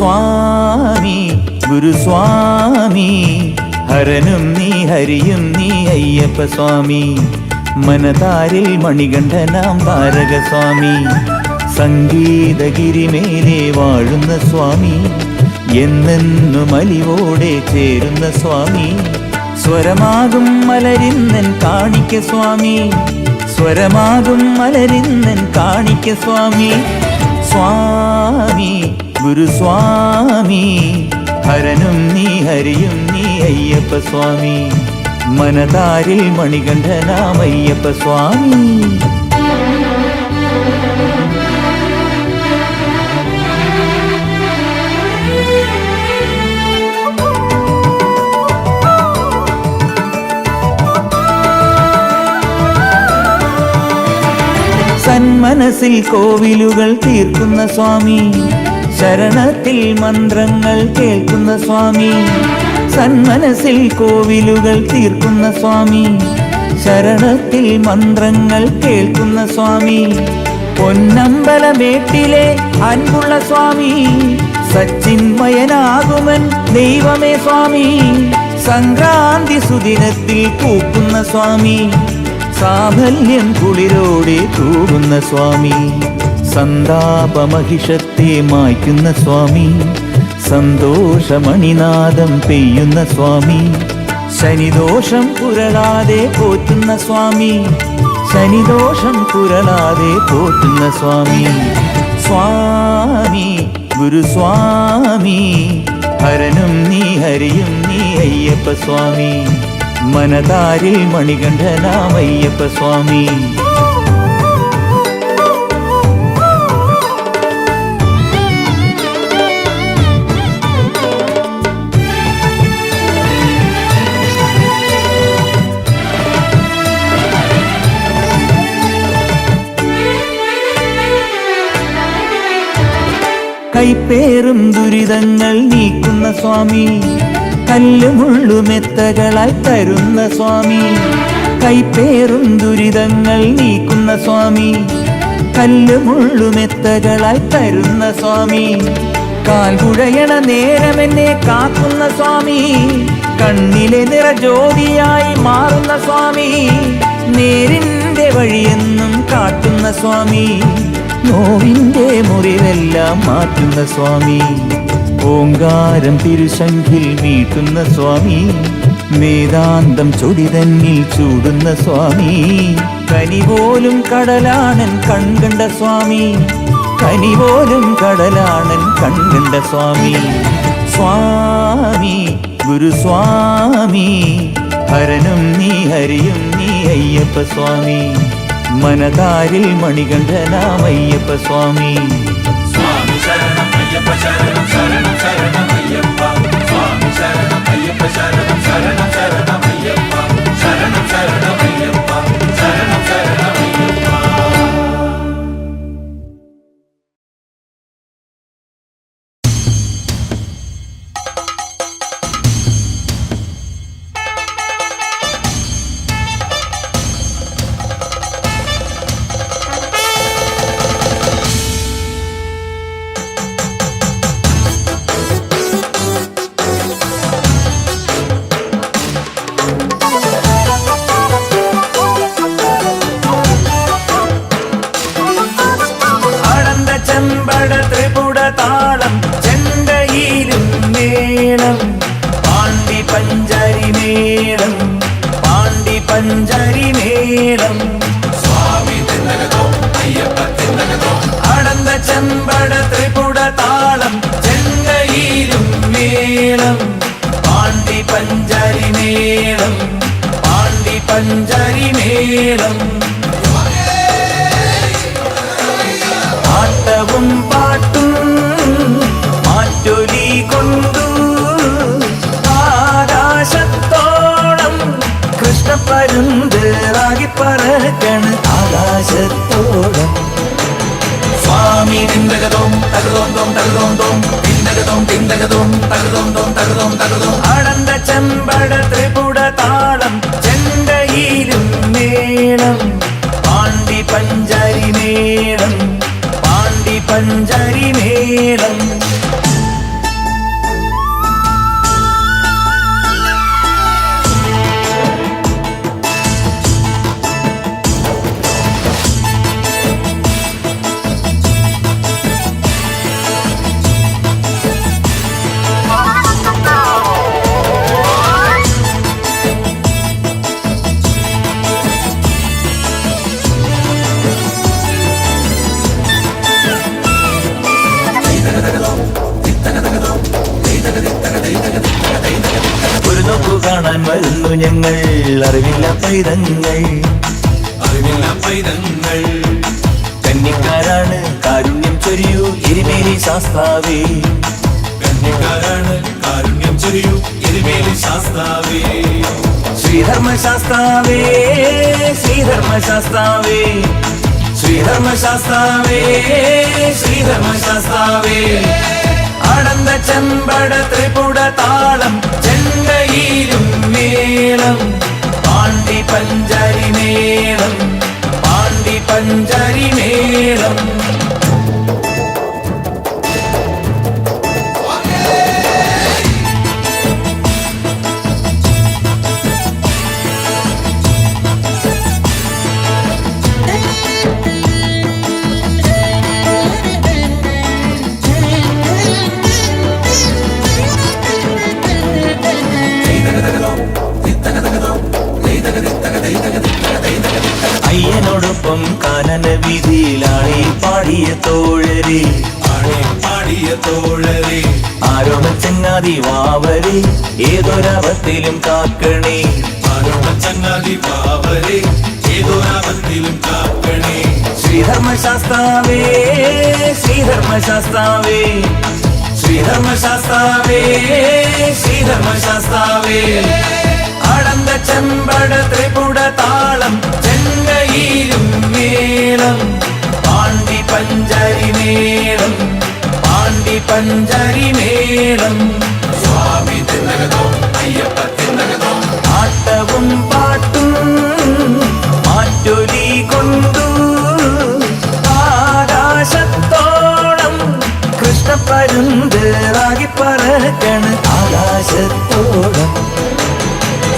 സ്വാമി ഗുരുസ്വാമി ഹരനും നീ ഹരിയും നീ അയ്യപ്പ സ്വാമി മനതാരിൽ മണികണ്ഠനാം താരകസ്വാമി സംഗീതഗിരിമേലെ വാഴുന്ന സ്വാമി എന്നെന്നും അലിവോടെ ചേരുന്ന സ്വാമി സ്വരമാകും മലരിന്നൻ കാണിക്ക സ്വാമി സ്വരമാകും മലരിന്നൻ കാണിക്ക സ്വാമി സ്വാമി ഗുരുസ്വാമി ഹരനും നീ ഹരിയും നീ അയ്യപ്പ സ്വാമി മനതാരിൽ മണികണ്ഠനാം അയ്യപ്പ സ്വാമി സന്മനസ്സിൽ കോവിലുകൾ തീർക്കുന്ന സ്വാമി ശരണത്തിൽ മന്ത്രങ്ങൾ കേൾക്കുന്ന സ്വാമി സന്മനസ്സിൽ കോവിലുകൾ തീർക്കുന്ന സ്വാമി ശരണത്തിൽ മന്ത്രങ്ങൾ കേൾക്കുന്ന സ്വാമി പൊന്നമ്പലമേട്ടിലെ അൻപുള്ള സ്വാമി സച്ചിന്മയനാകുമൻ ദൈവമേ സ്വാമി സംക്രാന്തി സുദിനത്തിൽ പൂക്കുന്ന സ്വാമി സാഫല്യം കുളിരോടെ തൂകുന്ന സ്വാമി സന്താപമഹിഷത്തെ മായ്ക്കുന്ന സ്വാമി സന്തോഷമണിനാദം പെയ്യുന്ന സ്വാമി ശനിദോഷം പുരളാതെ പോറ്റുന്ന സ്വാമി ശനിദോഷം പുരളാതെ പോറ്റുന്ന സ്വാമി സ്വാമി ഗുരുസ്വാമി ഹരനും നീ ഹരിയും നീ അയ്യപ്പ സ്വാമി മനതാരിൽ മണികണ്ഠനാം അയ്യപ്പ സ്വാമി കൈപ്പേറും ദുരിതങ്ങൾ നീക്കുന്ന സ്വാമി കല്ലുമുള്ളുമെത്തകളായി തരുന്ന സ്വാമി കൈപ്പേറും ദുരിതങ്ങൾ നീക്കുന്ന സ്വാമി കല്ലുമുള്ളുമെത്തകളായി തരുന്ന സ്വാമി കാൽകുഴയണ നേരമെന്നെ കാക്കുന്ന സ്വാമി കണ്ണിലെ നിറജ്യോതിയായി മാറുന്ന സ്വാമി നേരിന്റെ വഴിയെന്നും കാട്ടുന്ന സ്വാമി നോവിന്റെ മുറിവെല്ലാം മാറ്റുന്ന സ്വാമി ഓങ്കാരം തിരുശംഖിൽ മീട്ടുന്ന സ്വാമി വേദാന്തം ചൊടിതന്നിൽ ചൂടുന്ന സ്വാമി കനിപോലും കടലാണൻ കൺകണ്ട സ്വാമി കനിപോലും കടലാണൻ കൺകണ്ട സ്വാമി സ്വാമി ഗുരുസ്വാമി ഹരനും നീ ഹരിയും നീ അയ്യപ്പ സ്വാമി മനതാരിൽ മണികണ്ഠനാം അയ്യപ്പ സ്വാമി സ്വാമി ശരണം അയ്യപ്പ ശരണം ശരണം ശരണം അയ്യപ്പ സ്വാമി ശരണം അയ്യപ്പ ശരണം ശരണം ശരണം അയ്യപ്പ ശരണം ശരണം അയ്യപ്പ ശരണം ശരണം അയ്യപ്പ പഞ്ചരിമേളം സ്വാമി തിന്നകതോ അയ്യപ്പ തിന്നകതോ അടന്ത ചെമ്പട ത്രിപുട താളം ചെണ്ടയിലും മേളം പാണ്ടി പഞ്ചരിമേളം പാണ്ടി പഞ്ചരിമേളം ആട്ടവും പാട്ടും മാറ്റൊലി കൊണ്ടു ആകാശത്തോളം കൃഷ്ണപരുന്തറാകി പറക്കണ ആകാശത്തോളം സ്വാമി തിന്നകതോം തകതോം തോം തകതോം തോം തിന്നകതോം തിന്നകതോം തകതോം തോം തകതോം തകതോം അടന്ത ചെമ്പട ത്രിപുട താളം ചെണ്ടയിലും മേളം പാണ്ടി പഞ്ചരിമേളം പാണ്ടി പഞ്ചരിമേളം ഞങ്ങൾ അറിവില്ല പൈതങ്ങൾ. കന്നിക്കാരാണ് കാരുണ്യം ചൊരിയൂ എരിമേലി ശാസ്താവേ. ശ്രീധർമ്മശാസ്താവേ ശ്രീധർമ്മശാസ്താവേ ശ്രീധർമ്മശാസ്താവേ ശ്രീധർമ്മശാസ്താവേ. ആനന്ദ ചെമ്പട ത്രിപുട താളം ചെണ്ടയിലും മേളം പാണ്ടി പഞ്ചാരി മേളം പാണ്ടി പഞ്ചാരി മേളം. അയ്യനോടൊപ്പം കാനന വീതിയിലാളി പാടിയ തോഴരെ ആരോമ ചങ്ങാതി വാവരെ ഏതൊരവത്തിലും കാക്കണേ. ശ്രീധർമ്മശാസ്താവേ ശ്രീധർമ്മശാസ്താവേ ശ്രീധർമ്മശാസ്താവേ ശ്രീധർമ്മശാസ്താവേ. ആനന്ദ ചെമ്പട ത്രിപുട താളം ചെണ്ടയിലും മേളം പാണ്ടി പഞ്ചാരി മേളം പാണ്ടി പഞ്ചാരി മേളം. സ്വാമി തിന്നകതോ അയ്യപ്പ തിന്നകതോ. ആട്ടവും പാട്ടും മാറ്റൊലി കൊണ്ടു ആകാശത്തോളം കൃഷ്ണപരുന്തറാകി പറക്കണ് ആകാശത്തോളം.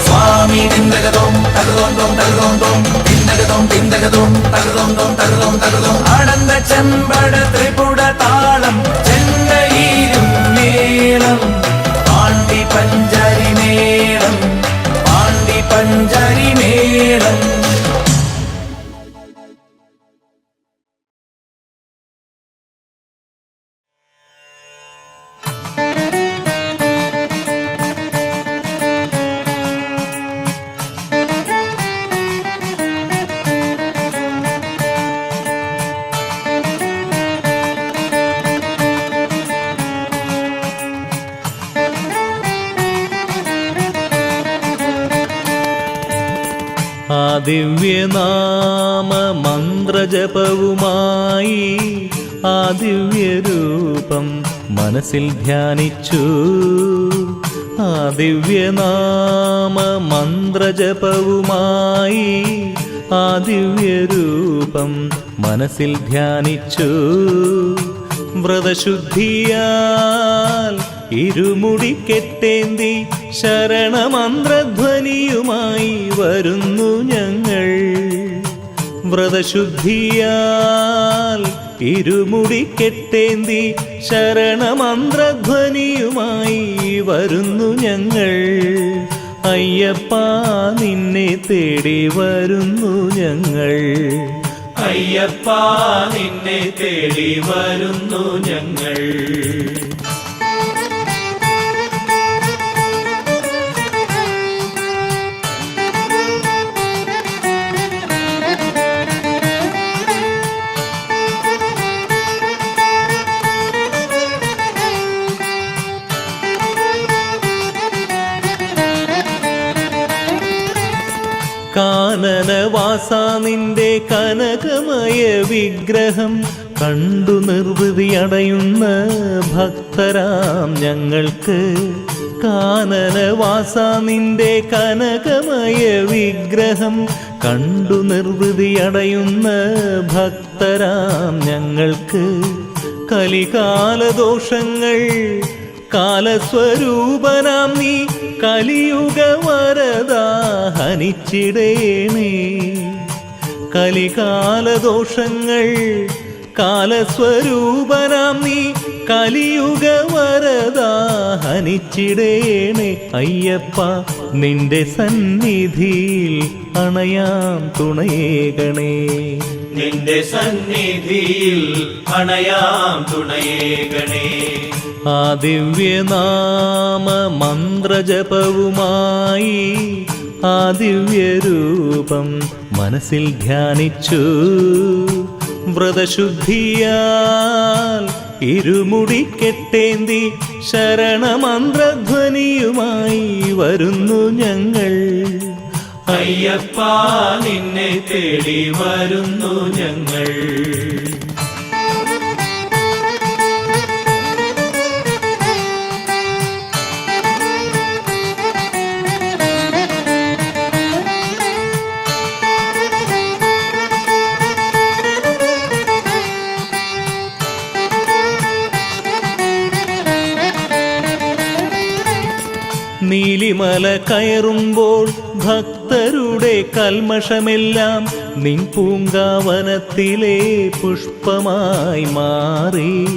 സ്വാമി തിന്തകതോം തകതോന്തോം തകതോന്തോം തിന്തകതോം തിന്തകതോം തകതോന്തോം തകതോം തകതോം. ആനന്ദ ചെമ്പട ത്രിപുട താളം ചെണ്ടയിലും മേളം പാണ്ടി പഞ്ചാരി മേളം പാണ്ടി പഞ്ചാരി മേളം. ആ ദിവ്യനാമ മന്ത്രജപവുമായി ആ ദിവ്യരൂപം മനസ്സിൽ ധ്യാനിച്ചു. ആ ദിവ്യനാമ മന്ത്രജപവുമായി ആ ദിവ്യരൂപം മനസ്സിൽ ധ്യാനിച്ചു. വ്രതശുദ്ധിയാൽ ഇരുമുടി കെട്ടേന്തി ശരണമന്ത്രധ്വനിയുമായി വരുന്നു ഞങ്ങൾ. വ്രതശുദ്ധിയാൽ ഇരുമുടി കെട്ടേന്തി ശരണമന്ത്രധ്വനിയുമായി വരുന്നു ഞങ്ങൾ. അയ്യപ്പ നിന്നെ തേടി വരുന്നു ഞങ്ങൾ. അയ്യപ്പ നിന്നെ തേടി വരുന്നു ഞങ്ങൾ. കാനനവാസ നിന്റെ കനകമയ വിഗ്രഹം കണ്ടു നിർവൃതി അടയുന്ന ഭക്തരാം ഞങ്ങൾക്ക്. കാനനവാസ നിന്റെ കനകമയ വിഗ്രഹം കണ്ടു നിർവൃതി അടയുന്ന ഭക്തരാം ഞങ്ങൾക്ക്. കലികാലദോഷങ്ങൾ കാലസ്വരൂപനാം നീ കലിയുഗ വരദാ ഹനിച്ചിടേണേ. കലികാലദോഷങ്ങൾ കാലസ്വരൂപനാം നീ കലിയുഗ വരദാ ഹനിച്ചിടേണേ. അയ്യപ്പ നിന്റെ സന്നിധിയിൽ അണയാം തുണയേകണേ. നിന്റെ സന്നിധിയിൽ അണയാം തുണയേകണേ. ആ ദിവ്യനാമ മന്ത്രജപവുമായി ആ ദിവ്യരൂപം മനസ്സിൽ ധ്യാനിച്ചു. വ്രതശുദ്ധിയാൽ ഇരുമുടി കെട്ടേന്തി ശരണമന്ത്രധ്വനിയുമായി വരുന്നു ഞങ്ങൾ. അയ്യപ്പ നിന്നെ തേടി വരുന്നു ഞങ്ങൾ. നീലിമല കയറുമ്പോൾ ഭക്തരുടെ കൽമഷമെല്ലാം നിൻ പൂങ്കാവനത്തിലെ പുഷ്പമായി മാറി.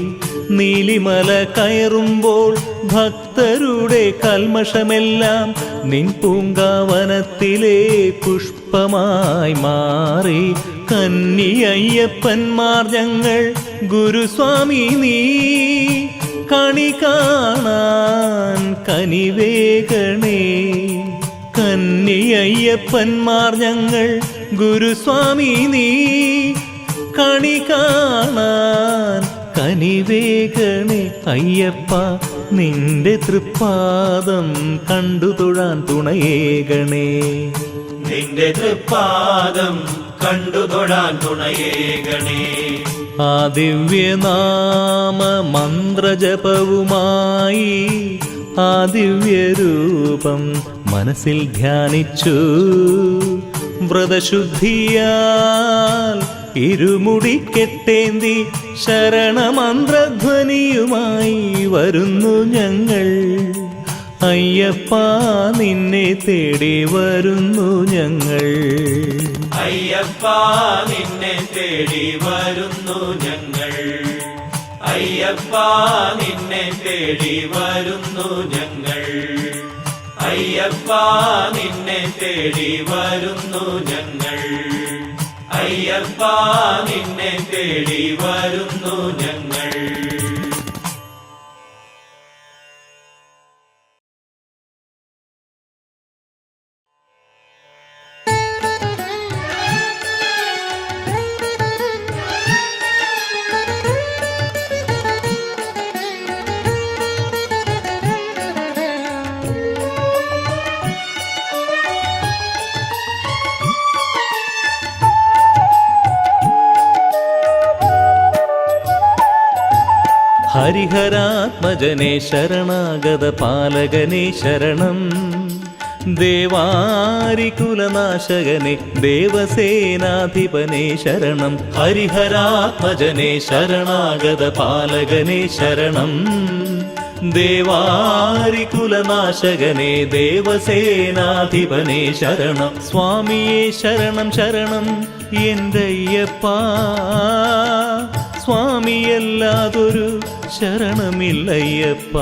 നീലിമല കയറുമ്പോൾ ഭക്തരുടെ കൽമഷമെല്ലാം നിൻ പൂങ്കാവനത്തിലെ പുഷ്പമായി മാറി. കന്നിയയ്യപ്പന്മാർ ഞങ്ങൾ ഗുരുസ്വാമി നീ കണി കാണാൻ കനിവേകണേ. കന്നിയയ്യപ്പന്മാർ ഞങ്ങൾ ഗുരുസ്വാമി നീ കണി കാണാൻ കനിവേകണേ. അയ്യപ്പ നിന്റെ തൃപ്പാദം കണ്ടു തൊഴാൻ തുണയേകണേ. നിന്റെ തൃപ്പാദം കണ്ടു തൊഴാൻ തുണയേകണേ. ആ ദിവ്യനാമ മന്ത്രജപവുമായി ആ ദിവ്യരൂപം മനസ്സിൽ ധ്യാനിച്ചു. വ്രതശുദ്ധിയാൽ ഇരുമുടി കെട്ടേന്തി ശരണമന്ത്രധ്വനിയുമായി വരുന്നു ഞങ്ങൾ. അയ്യപ്പ നിന്നെ തേടി വരുന്നു ഞങ്ങൾ. അയ്യപ്പ നിന്നെ തേടി വരുന്നു ഞങ്ങൾ. അയ്യപ്പ നിന്നെ തേടി വരുന്നു ഞങ്ങൾ. അയ്യപ്പ നിന്നെ തേടി വരുന്നു ഞങ്ങൾ. അയ്യപ്പ നിന്നെ തേടി വരുന്നു ഞങ്ങൾ. ഹരിഹരാത്മജനേ ശരണാഗത പാലകനേ ശരണം. ദേവാരികുലനാശകനേ ദേവസേനാധിപനേ ശരണം. ഹരിഹരാത്മജനേ ശരണാഗത പാലകനേ ശരണം. ദേവാരികുലനാശകനേ ദേവസേനാധിപനേ ശരണം. സ്വാമിയേ ശരണം ശരണം എന്തയ്യപ്പ. സ്വാമിയല്ലാതൊരു ശരണമില്ലയ്യപ്പ.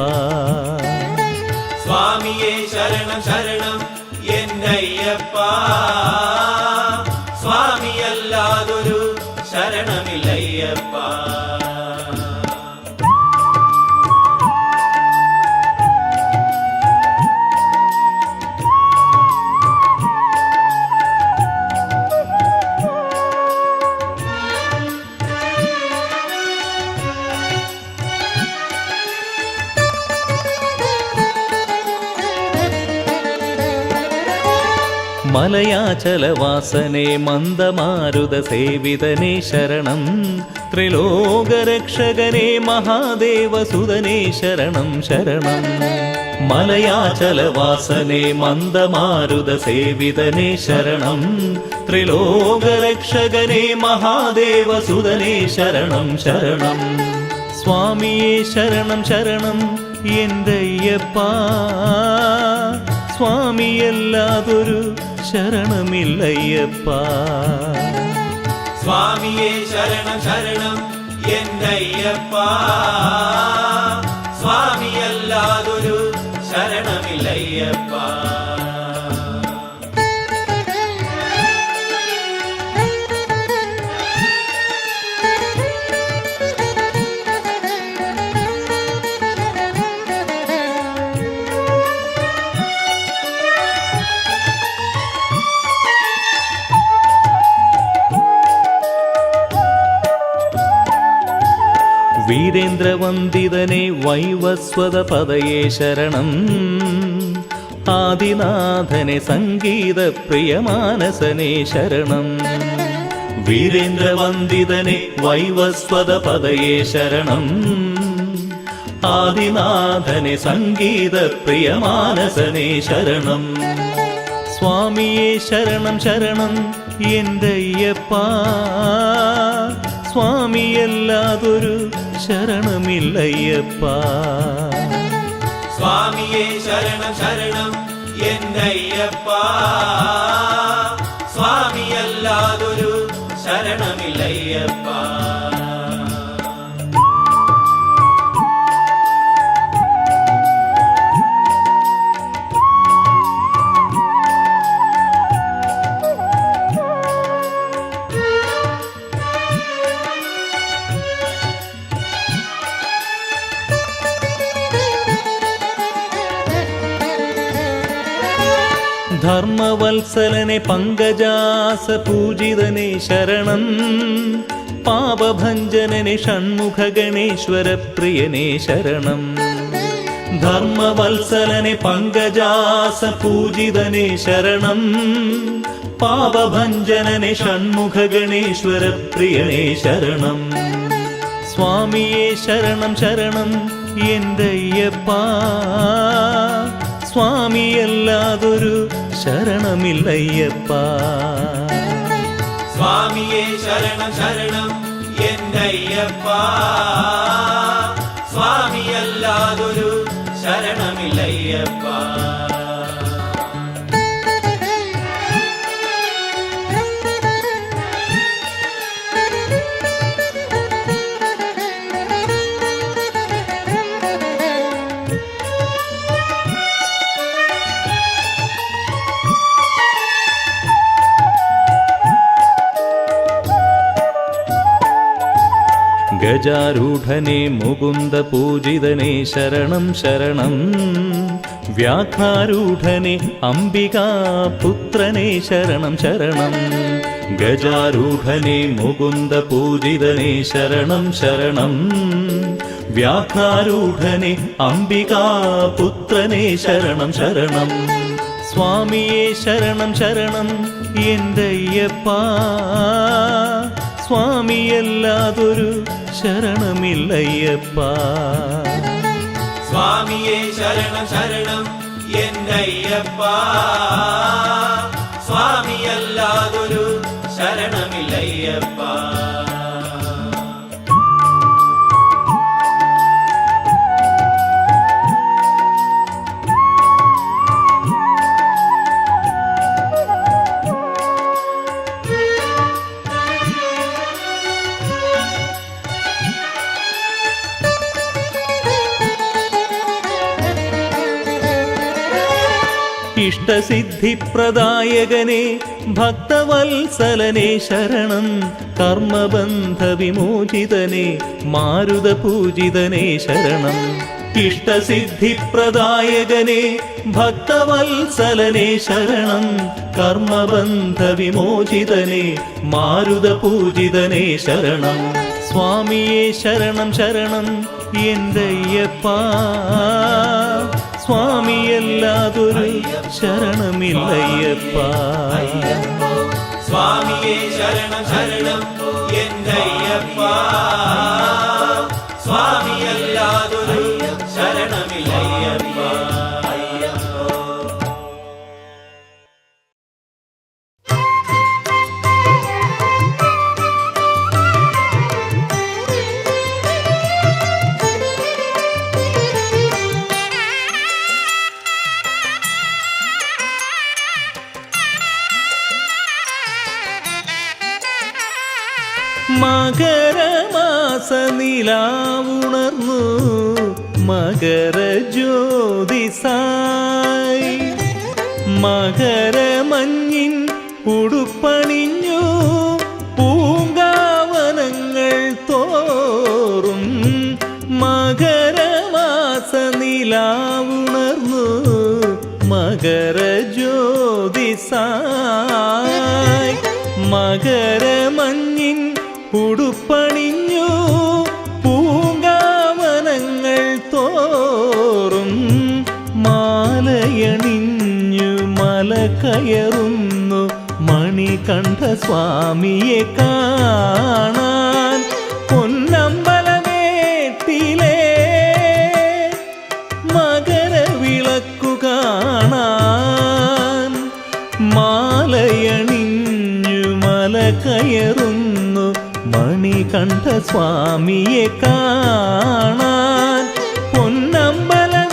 സ്വാമിയേ ശരണം ശരണം എന്നയ്യപ്പ. സ്വാമിയല്ലാതൊരു ശരണമില്ലയ്യപ്പ. മലയാചലവാസനേ മന്ദമാരുത സേവിതനേ ശരണം. ത്രിലോകരക്ഷകനേ മഹാദേവസുതനേ ശരണം ശരണം. മലയാചലവാസനേ മന്ദമാരുത സേവിതനേ ശരണം. ത്രിലോകരക്ഷകനേ മഹാദേവസുതനേ ശരണം ശരണം. സ്വാമിയേ ശരണം ശരണം എന്തയ്യപ്പ. സ്വാമിയല്ലാതൊരു ശരണമില്ലയ്യപ്പ. സ്വാമിയേ ശരണം ശരണം എന്നയ്യപ്പ. സ്വാമിയല്ലാതൊരു ശരണമില്ലയ്യപ്പ. വീരേന്ദ്രവന്ദിതനെ വൈവസ്വത പദയേ ശരണം ആദിനാഥനെ സംഗീത പ്രിയമാനസനെ ശരണം വീരേന്ദ്രവന്ദിതനെ വൈവസ്വത പദയേ ശരണം ആദിനാഥനെ സംഗീത പ്രിയമാനസനെ ശരണം സ്വാമിയേ ശരണം ശരണം എന്റയ്യപ്പ സ്വാമിയല്ലാതൊരു ശരണമില്ലയ്യപ്പ സ്വാമിയേ ശരണം ശരണം എന്നയ്യപ്പ സ്വാമിയല്ലാതൊരു ശരണമില്ലയ്യപ്പ ധർമ്മവത്സലനെ പങ്കജാസ പൂജിതനെ ശരണം പാപഭഞ്ജനനെ ഷൺമുഖ ഗണേശ്വര പ്രിയനെ ശരണം ധർമ്മവത്സലനെ പങ്കജാസ പൂജിതനെ ശരണം പാപഭഞ്ജനനെ ഷൺമുഖ ഗണേശ്വര പ്രിയനെ ശരണം സ്വാമിയേ ശരണം ശരണം എന്റയ്യപ്പ സ്വാമിയല്ലാതൊരു ശരണമില്ലയ്യപ്പ സ്വാമിയേ ശരണം ശരണം എന്നയ്യപ്പ സ്വാമിയല്ലാതൊരു ശരണമില്ലയ്യപ്പ ഗജാരൂഢനെ മുകുന്ദ പൂജിതനെ ശരണം ശരണം വ്യാഘ്രാരൂഢനെ അംബികാ പുത്രനെ ശരണം ശരണം ഗജാരൂഢനെ മുകുന്ദ പൂജിതനെ ശരണം ശരണം വ്യാഘ്രാരൂഢനെ അംബികാ പുത്രനെ ശരണം ശരണം സ്വാമിയേ ശരണം ശരണം എന്റയ്യപ്പ സ്വാമിയല്ലാതൊരു ശരണമില്ലയ്യപ്പ സ്വാമിയേ ശരണം ശരണം എന്നയ്യപ്പ സ്വാമിയല്ലാതൊരു ശരണമില്ലയ്യപ്പ ഇഷ്ടസിദ്ധിപ്രദായകനെ ഭക്തവത്സലനെ ശരണം കർമ്മബന്ധവിമോചിതനെ മാരുതപൂജിതനെ ശരണം ഇഷ്ടസിദ്ധിപ്രദായകനെ ഭക്തവത്സലനെ ശരണം കർമ്മബന്ധവിമോചിതനെ മാരുതപൂജിതനെ ശരണം സ്വാമിയേ ശരണം ശരണം എന്റയ്യപ്പ സ്വാമിയല്ലാതൊരു ശരണമില്ലയ്യപ്പ സ്വാമിയേ ശരണം ശരണം എന്നയ്യപ്പ സ്വാമിയല്ലാതൊരു ശരണമില്ലയ്യപ്പ മകരമാസനിലാവുണർന്നു മകരജ്യോതിസായി മകരമഞ്ഞിൻ ഉടുപ്പണിഞ്ഞു പൂങ്കാവനങ്ങൾ തോറും മകരമാസനിലാവുണർന്നു മകരജ്യോതിസായി മകരമഞ്ഞിൻ ഉടുപ്പണിഞ്ഞു പൂങ്കാവനങ്ങൾ കയറുന്നു മണികണ്ഠ സ്വാമിയെ കാണാൻ. പൊന്നമ്പലമേട്ടിലെ മകരവിളക്കു കാണാൻ. മാലയണിഞ്ഞു മല കയറുന്നു മണികണ്ഠ സ്വാമിയെ കാണാൻ. പൊന്നമ്പലമേട്ടിലെ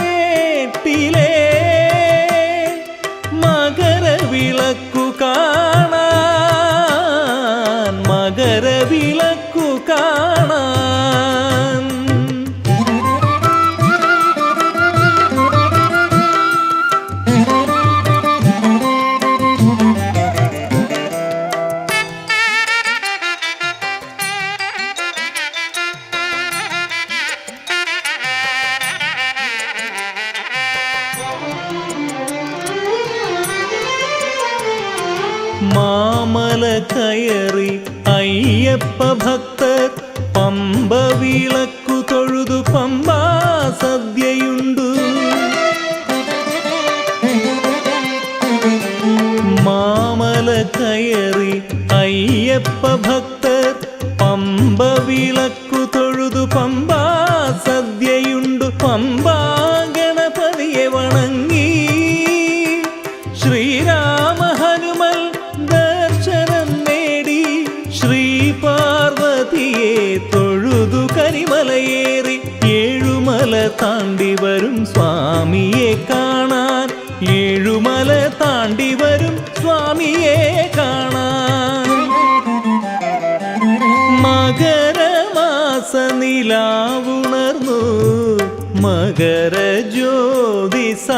മകരവിളക്കു കാണാൻ. മകരവിളക്കു കാണാൻ. മാമല കയറി അയ്യപ്പ ഭക്തർ പമ്പ വിളക്കു തൊഴുതു പമ്പാ സദ്യയുണ്ടു. മാമല കയറി അയ്യപ്പ ഭക്തർ പമ്പ വിളക്കു തൊഴുതു പമ്പാ സദ്യയുണ്ടു. പമ്പാ ഗണപതിയെ വണങ്ങി ശ്രീരാമ ഹനുമൽ ദർശനം നേടി. ശ്രീ പാർവതിയെ തൊഴുതു കരിമലയേറി ഏഴുമല താണ്ടി വരും സ്വാമിയെ കാണാൻ. ഏഴുമല താണ്ടി വരും സ്വാമിയെ കാണാൻ. മകരമാസ നിലാവുണർന്നു മകര ജ്യോതിസായി.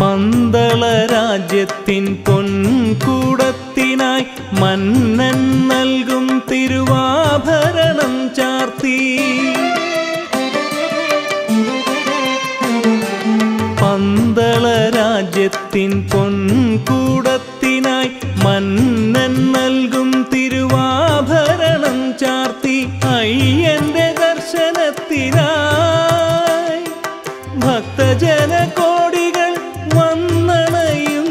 പന്തള രാജ്യത്തിൻ പൊൻകൂടത്തിനായി മന്നൻ നൽകും തിരുവാഭരണം ചാർത്തി. പന്തള രാജ്യത്തിൻ പൊൻകൂടത്തിനായി മന്നൻ നൽകും തിരുവാഭരണം ചാർത്തി. അയ്യന്റെ ദർശനത്തിനായി ഭക്തജന കോടികൾ വന്നണയും.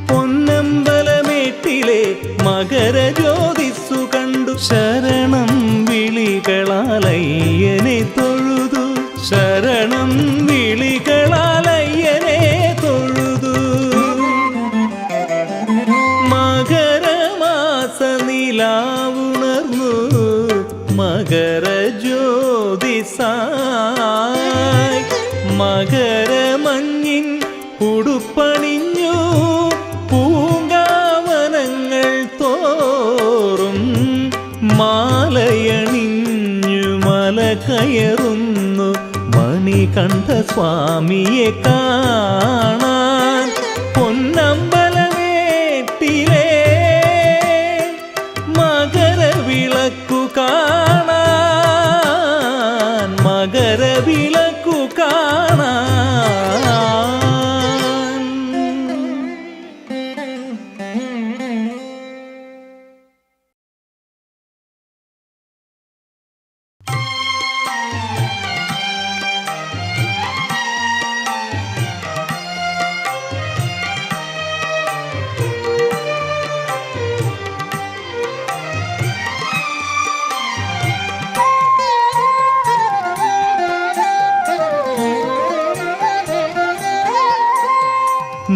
പൊന്നമ്പലമേട്ടിലെ മകര ജ്യോതിസ്സു കണ്ടു ശരണം വിളികളാലയ്യനെ തൊഴുതു. ശരണം വിളികളാലയ്യനെ തൊഴുതു. മകരമാസ നിലാവുണർന്നു മകര ജ്യോതിസായി. മകരമഞ്ഞിൻ ഉടുപ്പണിഞ്ഞു പൂങ്കാവനങ്ങൾ തോറും. മാലയണിഞ്ഞു മല കയറുന്നു മണികണ്ഠ സ്വാമിയെ കാണാൻ. പൊന്നമ്പലമേട്ടിലെ മകരവിളക്കു കാണാൻ. മകരവിളക്കു കാണാൻ.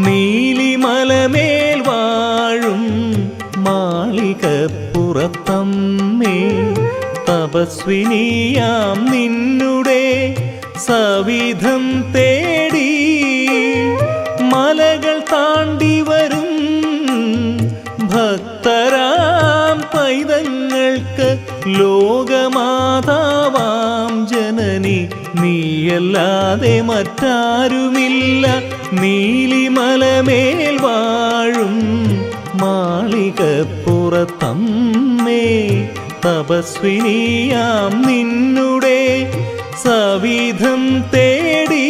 നീലിമലമേൽ വാഴും മാളികപ്പുറത്തമ്മേ തപസ്വിനിയാം നിന്നുടെ സവിധം തേടി മലകൾ താണ്ടി വരും ഭക്തരാം പൈതങ്ങൾക്ക് ലോകമാതാവാം ജനനി നീയല്ലാതെ മറ്റാരുമില്ല. നീലിമലമേൽ വാഴും മാളികപ്പുറത്തമ്മേ തപസ്വിനിയാം നിന്നുടെ സവിധം തേടി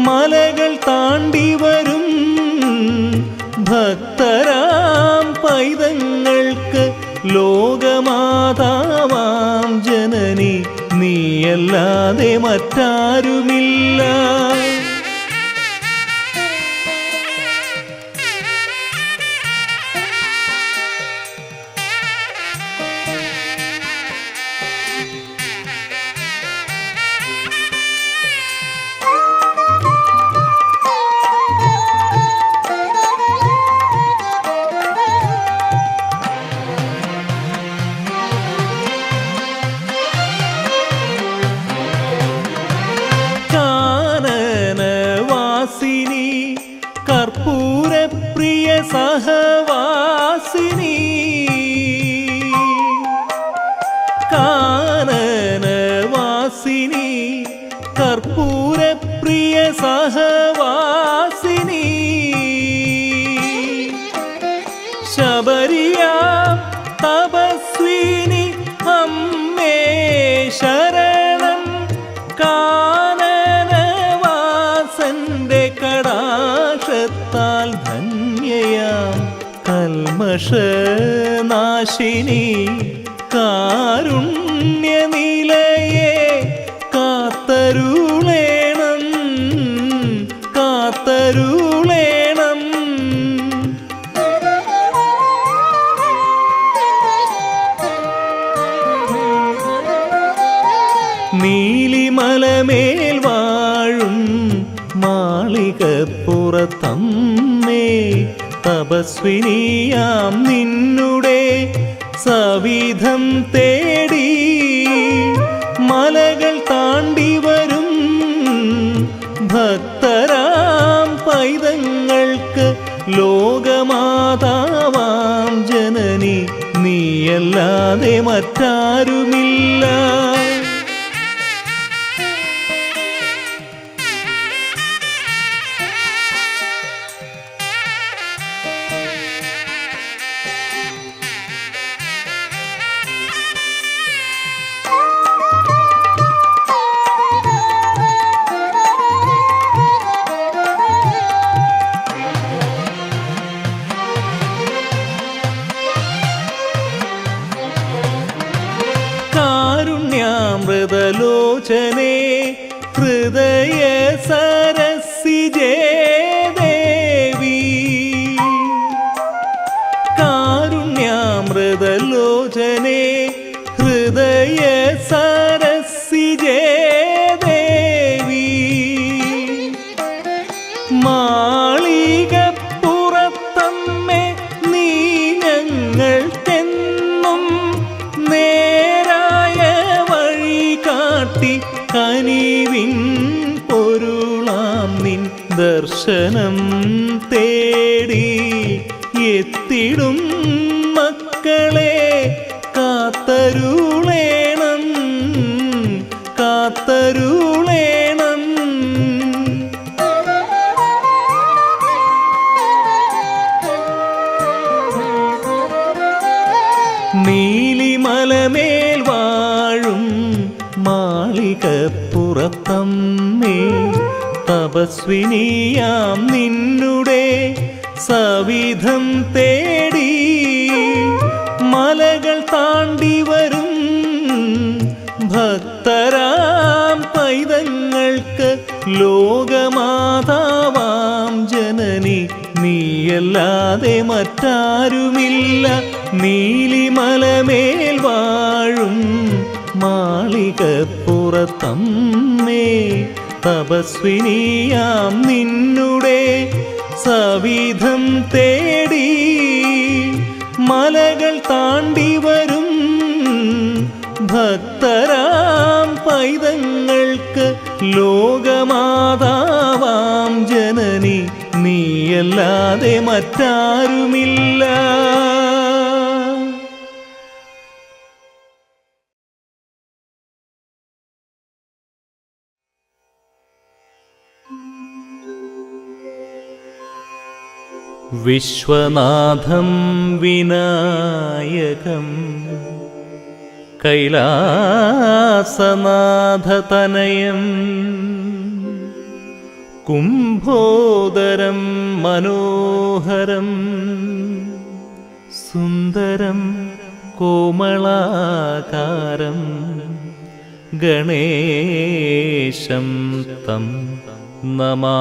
മലകൾ താണ്ടി വരും ഭക്തരാം പൈതങ്ങൾക്ക് ലോകമാതാവാം ജനനി നീയല്ലാതെ മറ്റാരുമില്ല. കർപ്പൂരപ്രിയ സഹവാസിനി കാനനവാസിനി കർപ്പൂരപ്രിയ സഹവാസിനി ശബരിയാ തപസ്വിനി അമ്മേ ശരണം കാനനവാസന്റെ കടാക്ഷത്താൽ ധന്യയാം കൽമഷനാശിനി കാരുണ്യനിലയെ കാത്തരുളേണം കാത്തരുളേണം. നീലിമലമേൽ വാഴും മാളികപ്പുറത്തമ്മേ തപസ്വിനിയാം നിന്നുടെ സവിധം തേടി മലകൾ താണ്ടി വരും ഭക്തരാം പൈതങ്ങൾക്ക് ലോകമാതാവാം ജനനി നീയല്ലാതെ മറ്റാരുമില്ല. കാരുണ്യാമൃതലോചനേ ഹൃദയ സരസിജേ ദേവി കാരുണ്യാമൃതലോചനേ ഹൃദയ സരസിജേ ദേവി മാളികപ്പുറത്തമ്മേ നീ ഞങ്ങൾക്കെന്നും നേരായ വഴി കാട്ടി കനിവിൻ പൊരുളാം നിൻ ദർശനം തേടി എത്തിടും മക്കളെ കാത്തരുളേണം കാത്തരുളേണം. നീലിമലമേൽ വാഴും മാളികപ്പുറത്തമ്മേ തപസ്വിനിയാം നിന്നുടെ സവിധം തേടി മലകൾ താണ്ടി വരും ഭക്തരാം പൈതങ്ങൾക്ക് ലോകമാതാവാം ജനനി നീയല്ലാതെ മറ്റാരുമില്ല. നീലിമലമേൽ വാഴും മാളികപ്പുറത്തമ്മേ തപസ്വിനിയാം നിന്നുടെ സവിധം തേടി മലകൾ താണ്ടി വരും ഭക്തരാം പൈതങ്ങൾക്ക് ലോകമാതാവാം ജനനി നീയല്ലാതെ മറ്റാരുമില്ല. വിശ്വനാഥം വിനായകം കൈലാസനാഥതനയം കുംഭോദരം മനോഹരം സുന്ദരം കോമളാകാരം ഗണേശം തം നമാമ്യഹം.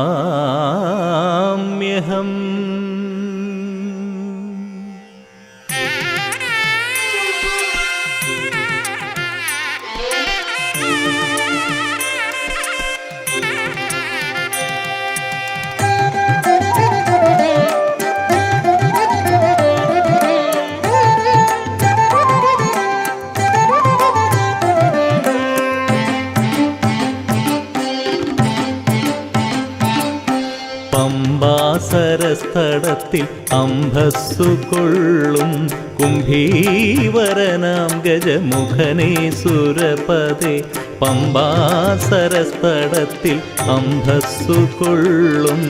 പമ്പാസരസ്ഥടത്തിൽ അംഭസ്സു കൊള്ളും കുംഭീവരനാം ഗജമുഖനേ സുരപദേ. പമ്പാസരസ്ഥടത്തിൽ അംഭസ്സു കൊള്ളും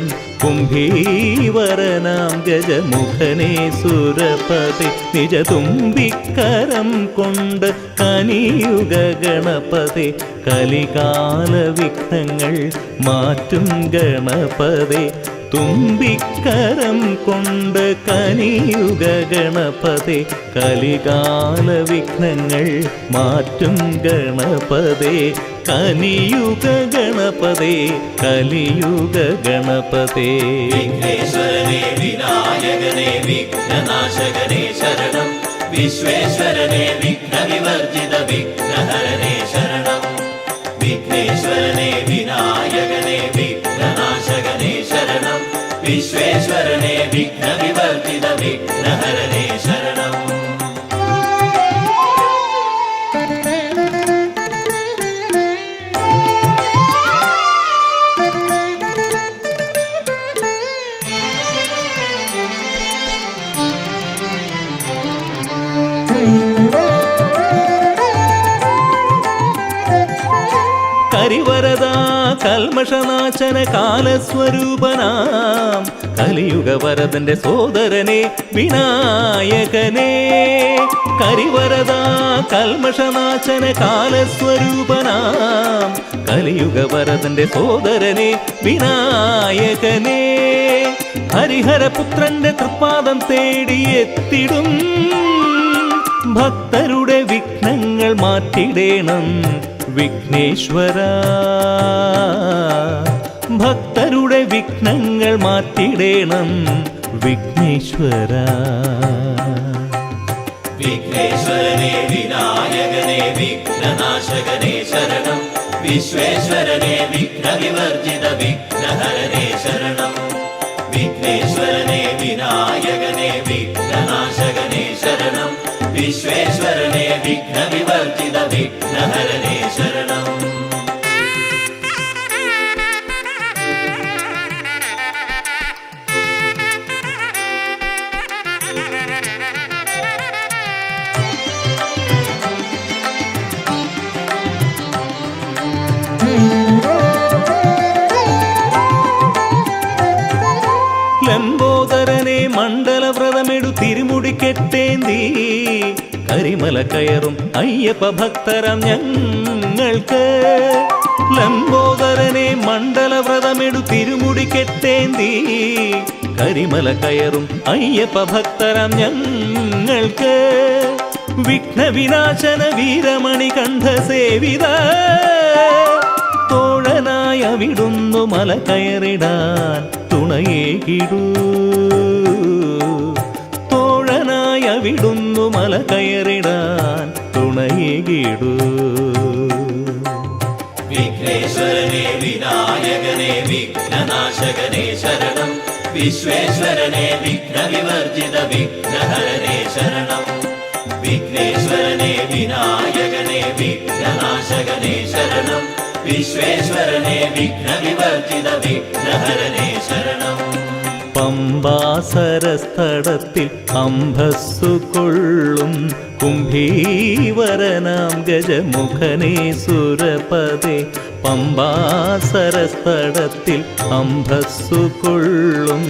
കുംഭീവരനാം ഗജമുഖനേ സുരപദേ. നിജതുമ്പിക്കരം കൊണ്ട് കനിയുഗ ഗണപതേ. കലികാല വിഘ്നങ്ങൾ മാറ്റും ഗണപതേ. തുമ്പിക്കരം കൊണ്ട് കനിയുഗ ഗണപതേ. കലികാല വിഘ്നങ്ങൾ മാറ്റും ഗണപതേ. കലിയുഗ ഗണപതേ കലിയുഗ ഗണപതേ. വിഘ്നേശ്വരനേ വിനായകനേ വിഘ്നനാശകനേ ശരണം. വിശ്വേശ്വരനേ വിഘ്നവിവർജിത വിഘ്നഹരനേ ശരണം. വിഘ്നേശ്വരനേ വിനായകനേ വിഘ്നനാശകനേ ശരണം. വിശ്വേശ്വരനേ വിഘ്നവിവർജിത വിഘ്നഹരനേ ശരണം. കരിവരദാ കൽമഷനാശന കാലസ്വരൂപനാം കലിയുഗവരദന്റെ സോദരനെ വിനായകനേ. കരിവരദാ കൽമഷനാശന കാലസ്വരൂപനാം കലിയുഗവരദന്റെ സോദരനെ വിനായകനേ. ഹരിഹരപുത്രന്റെ തൃപ്പാദം തേടിയെത്തിടും ഭക്തരുടെ വിഘ്നങ്ങൾ മാറ്റിടേണം വിഘ്നേശ്വര. ഭക്തരുടെ വിഘ്നങ്ങൾ മാറ്റിടേണം വിഘ്നേശ്വര. വിഘ്നേശ്വരനേ വിനായകനേ വിഘ്നനാശകനേ ശരണം. വിശ്വേശ്വരനേ വിഘ്നവിവർജിത വിഘ്നഹരനേ ശരണം. വിഘ്നേശ്വരനേ വിനായകനേ വിഘ്നനാശകനേ ശരണം. വിശ്വേശ്വരനേ വിഘ്നവിവർജിത വിഘ്നഹരനേ ശരണം. ലംബോദരനെ മണ്ഡലവ്രതമെടു തിരുമുടിക്കെട്ടേന്തി കരിമല കയറും അയ്യപ്പ ഭക്തരം ഞങ്ങൾക്ക്. ലംബോദരനെ മണ്ഡലവ്രതമെടു തിരുമുടിക്കെട്ടേന്തി കരിമല കയറും അയ്യപ്പ ഭക്തരം ഞങ്ങൾക്ക്. വിഘ്നവിനാശന വീരമണി കണ്ഠ സേവിത തോഴനായ വിടുന്നു മല കയറിടാൻ തുണയേകിടൂ. തോഴനായ വിടുന്നു മല കയറിടാൻ തുണയേകിടൂ. വിഘ്നേശ്വരനേ വിനായകനേ വിഘ്നനാശകനേ ശരണം. വിശ്വേശ്വരനേ വിഘ്നവിവർജിത വിഘ്നഹരനേ ശരണം. വിഘ്നേശ്വരനേ വിനായകനേ വിഘ്നനാശകനേ ശരണം. വിശ്വേശ്വരനേ വിഘ്നവിവർജിത വിഘ്നഹരനേ ശരണം. പമ്പാസരസ്ഥടത്തിൽ അംഭസ്സു കൊള്ളും കുംഭീവരനാം ഗജമുഖനേ സുരപദേ. പമ്പാസരസ്തടത്തിൽ അംഭസ്സു കൊള്ളും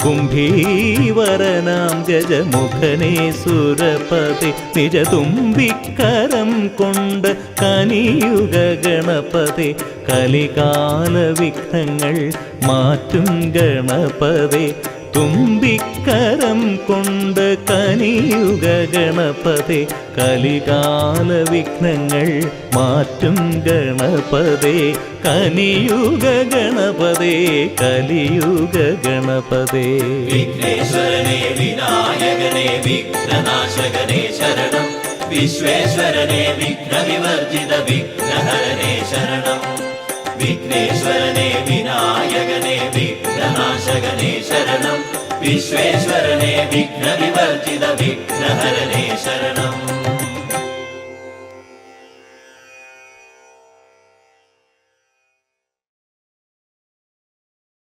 കുംഭീവരനാം ഗജമുഖനേ സുരപതി നിജതുമ്പിക്കരം കൊണ്ട് കനിയുക ഗണപതി കലികാല വിഘ്നങ്ങൾ മാറ്റും ഗണപതി തുമ്പിക്കരം കൊണ്ട് കനിയുക ഗണപതി കലികാല വിഘ്നങ്ങൾ മാറ്റും ഗണപതി കനിയുക ഗണപതി കലിയുക ഗണപതി വിഘ്നേശ്വരനെ വിനായകനെ വിഘ്നനാശകനെ ശരണം വിശ്വേശ്വരനെ വിഘ്നവിവർജിത വിഘ്നഹരനെ ശരണം വിഘ്നേശ്വരനെ വിനായകനെ വിഘ്നനാശകനെ ശരണം വിശ്വേശ്വരനെ വിഘ്നവിവർജിത വിഘ്നഹരനെ ശരണം